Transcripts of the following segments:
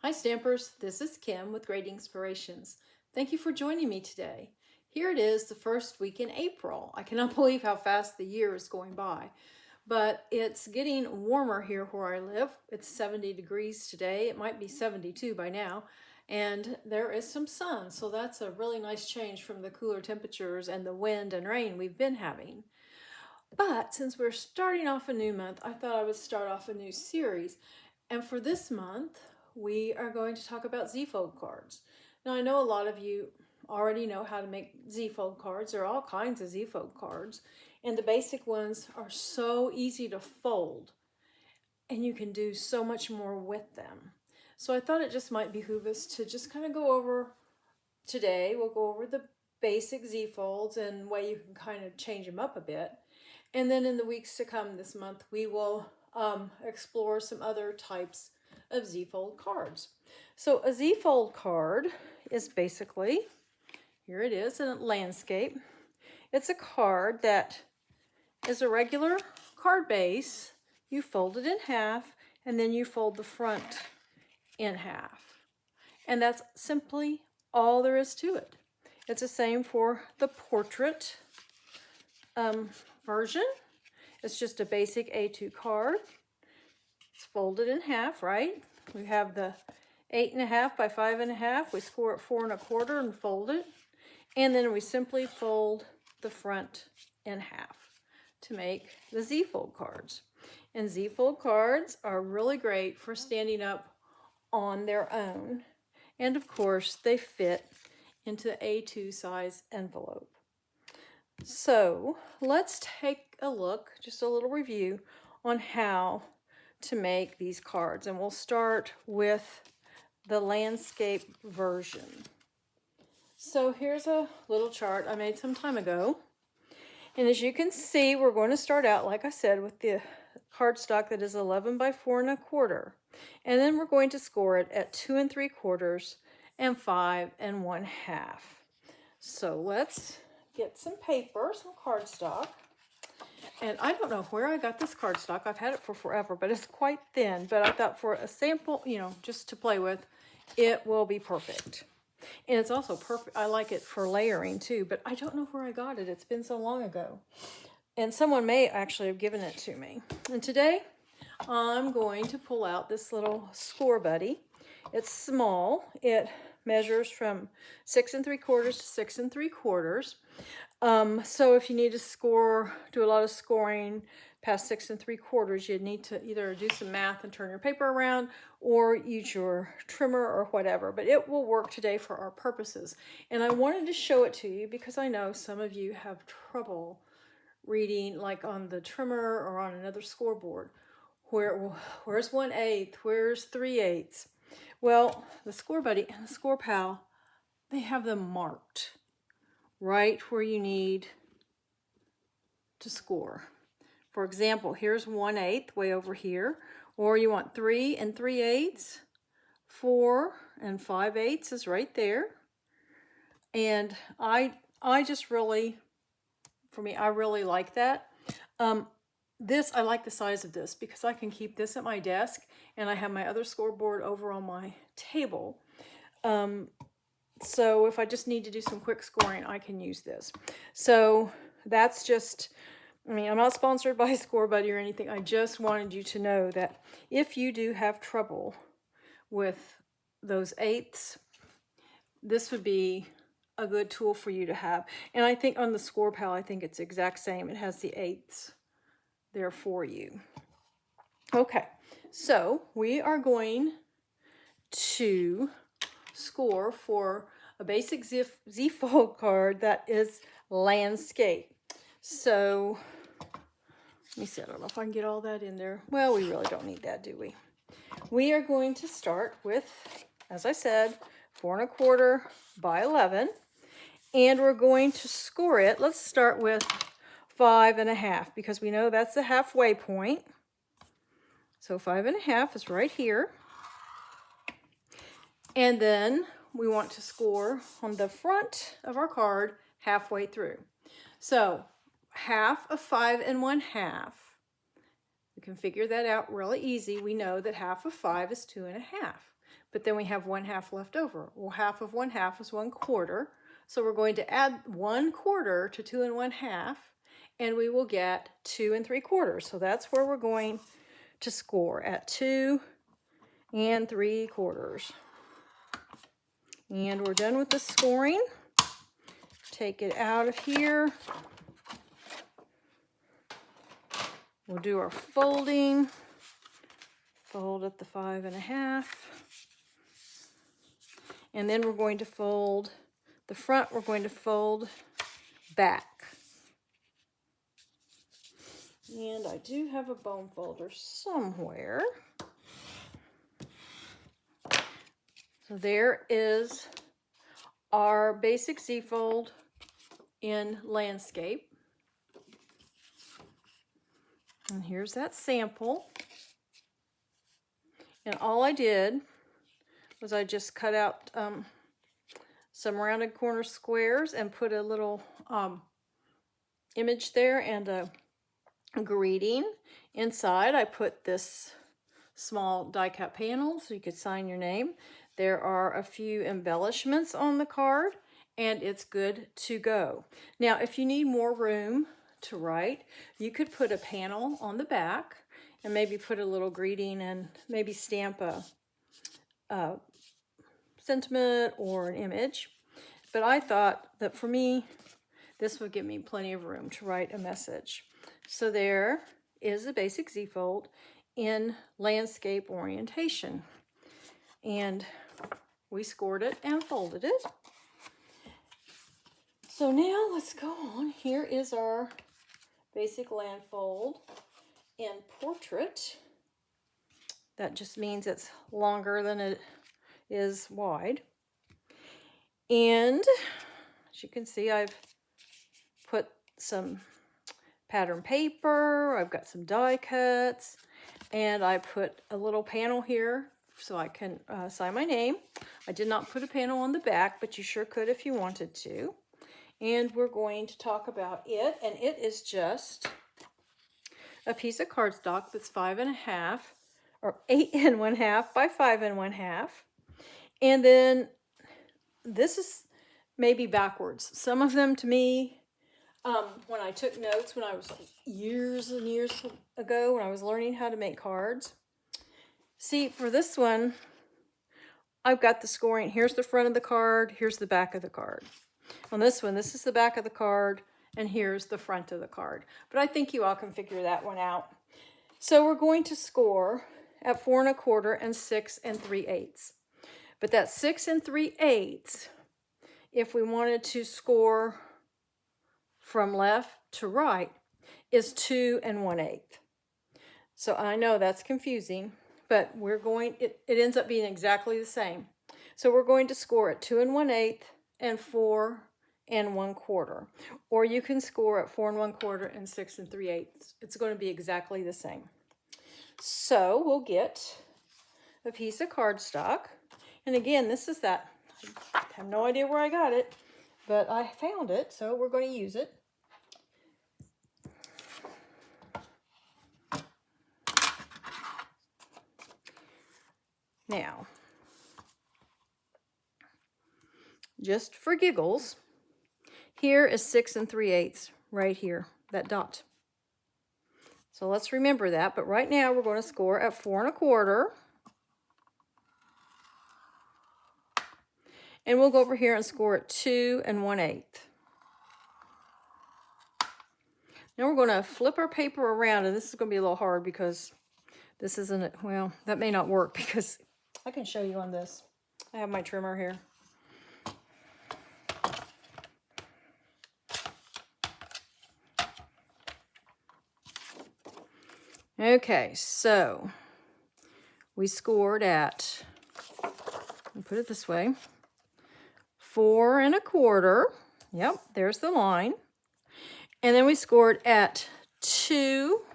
Hi Stampers, this is Kim with Great Inspirations. Thank you for joining me today. Here it is, the first week in April. I cannot believe how fast the year is going by, but it's getting warmer here where I live. It's 70 degrees today. It might be 72 by now, and there is some sun, so that's a really nice change from the cooler temperatures and the wind and rain we've been having. But since we're starting off a new month, I thought I would start off a new series. And for this month, we are going to talk about Z-fold cards. Now, I know a lot of you already know how to make Z-fold cards. There are all kinds of Z-fold cards. And the basic ones are so easy to fold. And you can do so much more with them. So I thought it just might behoove us to just kind of go over today. We'll go over the basic Z-folds and way you can kind of change them up a bit. And then in the weeks to come this month, we will explore some other types of Z-fold cards. So a Z-fold card is basically, here it is in a landscape. It's a card that is a regular card base. You fold it in half, and then you fold the front in half. And that's simply all there is to it. It's the same for the portrait version. It's just a basic A2 card. It's folded in half, right? We have the 8.5 by 5.5. We score it 4 1/4 and fold it. And then we simply fold the front in half to make the Z-fold cards. And Z-fold cards are really great for standing up on their own. And of course, they fit into the A2 size envelope. So let's take a look, just a little review on how to make these cards. And we'll start with the landscape version. So here's a little chart I made some time ago. And as you can see, we're going to start out, like I said, with the cardstock that is 11 by 4 1/4. And then we're going to score it at 2 3/4 and 5 1/2. So let's get some paper, some cardstock. And I don't know where I got this cardstock. I've had it for forever, but it's quite thin. But I thought for a sample, just to play with, it will be perfect. And it's also perfect. I like it for layering too, but I don't know where I got it. It's been so long ago. And someone may actually have given it to me. And today, I'm going to pull out this little Score Buddy. It's small. It measures from 6 3/4 to 6 3/4. So if you need to do a lot of scoring past 6 3/4, you need to either do some math and turn your paper around or use your trimmer or whatever. But it will work today for our purposes. And I wanted to show it to you because I know some of you have trouble reading like on the trimmer or on another scoreboard. Where's 1/8? Where's 3/8? Well, the Score Buddy and the Score Pal, they have them marked right where you need to score. For example, here's 1/8 way over here, or you want 3 3/8, 4 5/8 is right there. And I just really, for me, I really like that. I like the size of this because I can keep this at my desk and I have my other scoreboard over on my table. So if I just need to do some quick scoring, I can use this. So that's just, I'm not sponsored by Score Buddy or anything. I just wanted you to know that if you do have trouble with those eighths, this would be a good tool for you to have. And I think on the Score Pal, I think it's the exact same. It has the eighths there for you. Okay, so we are going to score for a basic Z-fold card that is landscape. So let me see, I don't know if I can get all that in there. Well, we really don't need that, do we? We are going to start with, as I said, 4 1/4 by 11, and we're going to score it. Let's start with 5 1/2 because we know that's the halfway point. So 5 1/2 is right here. And then we want to score on the front of our card halfway through. So half of 5 1/2. We can figure that out really easy. We know that half of 5 is 2 1/2. but then we have 1/2 left over. Well, half of 1/2 is 1/4. So we're going to add 1/4 to 2 1/2, and we will get 2 3/4. So that's where we're going to score, at 2 3/4. And we're done with the scoring. Take it out of here. We'll do our folding. Fold at the 5 1/2. And then we're going to fold the front, we're going to fold back. And I do have a bone folder somewhere. So there is our basic Z-fold in landscape. And here's that sample. And all I did was I just cut out some rounded corner squares and put a little image there and a greeting. Inside I put this small die cut panel so you could sign your name. There are a few embellishments on the card, and it's good to go. Now, if you need more room to write, you could put a panel on the back and maybe put a little greeting and maybe stamp a sentiment or an image. But I thought that for me, this would give me plenty of room to write a message. So there is a basic Z-fold in landscape orientation. And we scored it and folded it. So now let's go on. Here is our basic land fold in portrait. That just means it's longer than it is wide. And as you can see, I've put some pattern paper, I've got some die cuts, and I put a little panel here so I can sign my name. I did not put a panel on the back, but you sure could if you wanted to. And we're going to talk about it, and it is just a piece of cardstock that's 5 1/2 or 8 1/2 by 5 1/2. And then this is maybe backwards. Some of them to me, when I took notes when I was years and years ago when I was learning how to make cards. See, for this one, I've got the scoring. Here's the front of the card. Here's the back of the card. On this one, this is the back of the card, and here's the front of the card. But I think you all can figure that one out. So we're going to score at 4 1/4 and 6 3/8. But that 6 3/8, if we wanted to score from left to right, is 2 1/8. So I know that's confusing, but we're going, it ends up being exactly the same. So we're going to score at 2 1/8 and 4 1/4. Or you can score at 4 1/4 and 6 3/8. It's going to be exactly the same. So we'll get a piece of cardstock. And again, this is that, I have no idea where I got it, but I found it, so we're going to use it. Now, just for giggles, here is 6 3/8 right here, that dot. So let's remember that, but right now we're going to score at 4 1/4. And we'll go over here and score at 2 1/8. Now we're going to flip our paper around, and this is going to be a little hard because this isn't, well, that may not work because I can show you on this. I have my trimmer here. Okay, so we scored at, let me put it this way, 4 1/4. Yep, there's the line. And then we scored at 2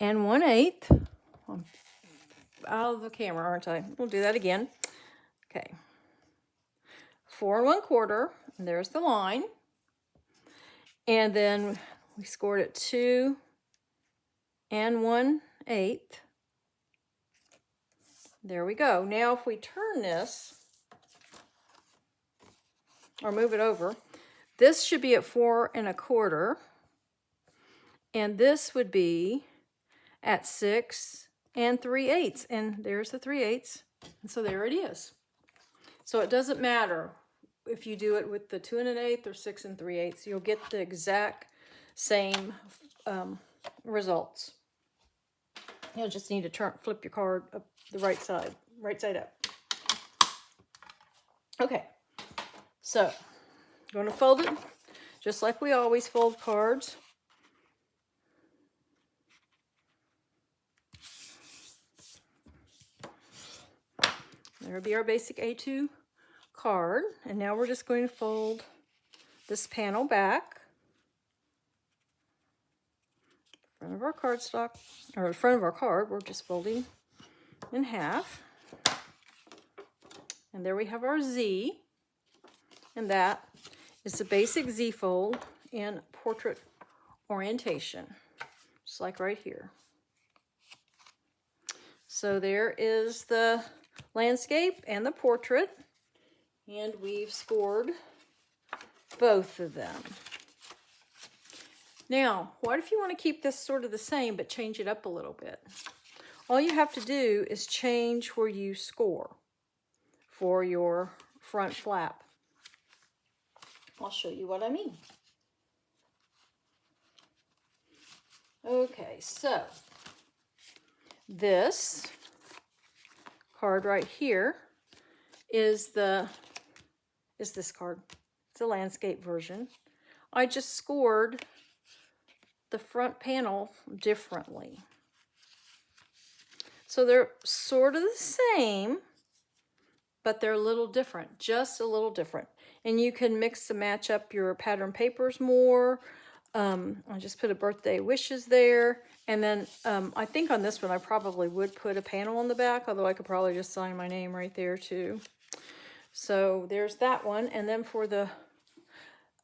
1/8. I'm out of the camera, aren't I? We'll do that again. Okay. 4 1/4, and there's the line. And then we scored at 2 1/8. There we go. Now if we turn this, or move it over, this should be at 4 1/4, and this would be at 6 3/8, and there's the 3/8, and so there it is. So it doesn't matter if you do it with the 2 1/8 or 6 3/8, you'll get the exact same results. You'll just need to flip your card up the right side up. Okay, so I'm going to fold it just like we always fold cards. There will be our basic A2 card, and now we're just going to fold this panel back. Front of our cardstock, or the front of our card, we're just folding in half. And there we have our Z, and that is the basic Z fold in portrait orientation, just like right here. So there is the landscape and the portrait, and we've scored both of them. Now, what if you want to keep this sort of the same but change it up a little bit? All you have to do is change where you score for your front flap. I'll show you what I mean. Okay, so this card right here is this card. It's a landscape version. I just scored the front panel differently. So they're sort of the same, but they're a little different, just a little different. And you can mix and match up your pattern papers more. I just put a birthday wishes there. And then I think on this one, I probably would put a panel on the back, although I could probably just sign my name right there too. So there's that one. And then for the,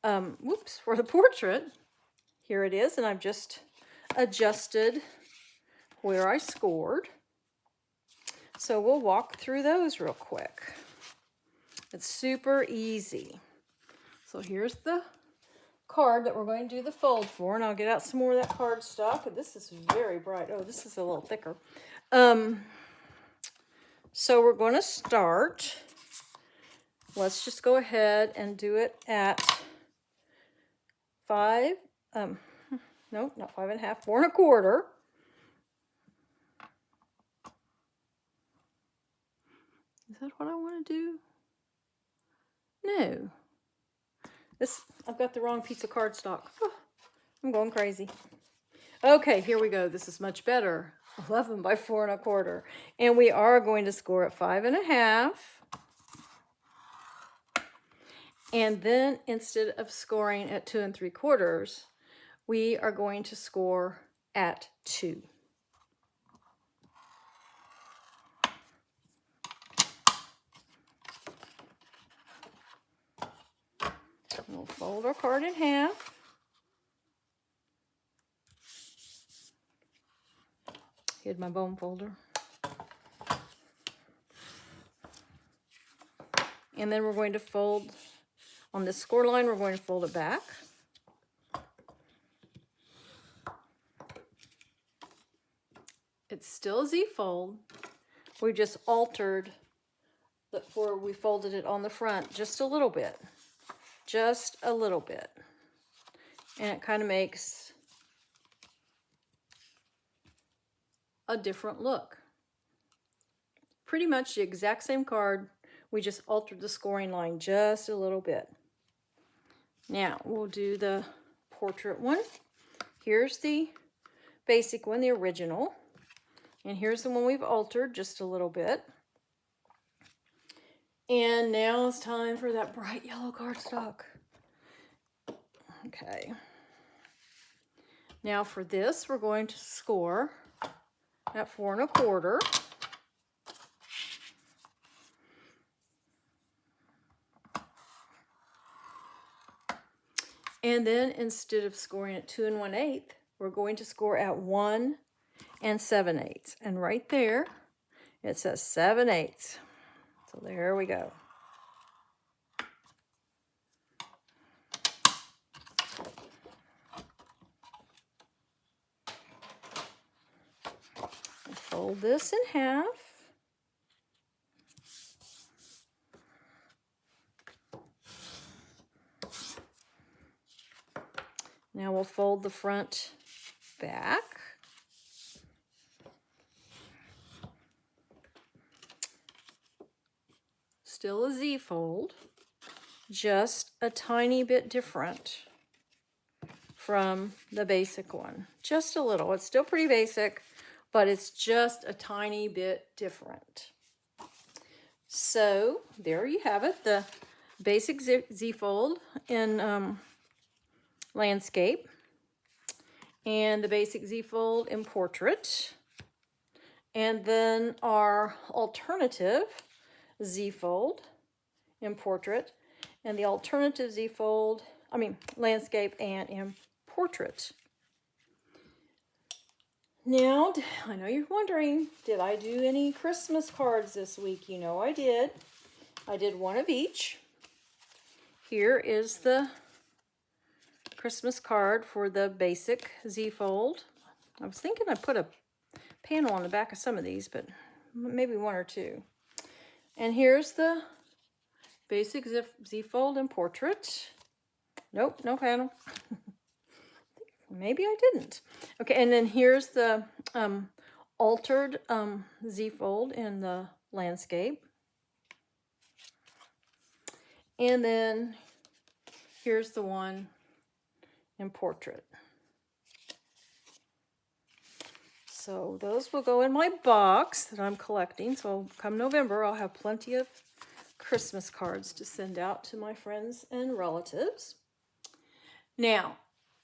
for the portrait, here it is. And I've just adjusted where I scored. So we'll walk through those real quick. It's super easy. So here's the card that we're going to do the fold for, and I'll get out some more of that cardstock. This is very bright. Oh, this is a little thicker. So we're going to start. Let's just go ahead and do it at 5. No, not 5 1/2. 4 1/4. Is that what I want to do? No. I've got the wrong piece of cardstock. Oh, I'm going crazy. Okay, here we go. This is much better. 11 by 4 1/4. And we are going to score at 5 1/2. And then instead of scoring at 2 3/4, we are going to score at 2. We'll fold our card in half. Hid my bone folder. And then we're going to fold, on this score line, we're going to fold it back. It's still a Z fold. We just altered where we folded it on the front just a little bit. Just a little bit. And it kind of makes a different look. Pretty much the exact same card. We just altered the scoring line just a little bit. Now we'll do the portrait one. Here's the basic one, the original. And here's the one we've altered just a little bit. And now it's time for that bright yellow cardstock. Okay. Now for this, we're going to score at 4 1/4. And then instead of scoring at 2 1/8, we're going to score at 1 7/8. And right there It says 7/8. So there we go. Fold this in half. Now we'll fold the front back. Still a Z fold, just a tiny bit different from the basic one. Just a little. It's still pretty basic, but it's just a tiny bit different. So there you have it, the basic Z fold in landscape and the basic Z fold in portrait. And then our alternative Z fold in portrait and the alternative Z fold, landscape and in portrait. Now, I know you're wondering, did I do any Christmas cards this week? You know I did. I did one of each. Here is the Christmas card for the basic Z fold. I was thinking I put a panel on the back of some of these, but maybe one or two. And here's the basic Z fold in portrait. Nope, no panel. Maybe I didn't. Okay, and then here's the altered Z fold in the landscape. And then here's the one in portrait. So those will go in my box that I'm collecting. So come November, I'll have plenty of Christmas cards to send out to my friends and relatives. Now,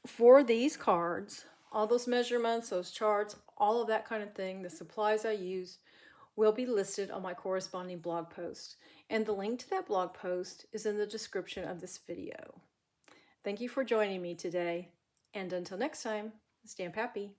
for these cards, all those measurements, those charts, all of that kind of thing, the supplies I use will be listed on my corresponding blog post. And the link to that blog post is in the description of this video. Thank you for joining me today. And until next time, Stamp Happy.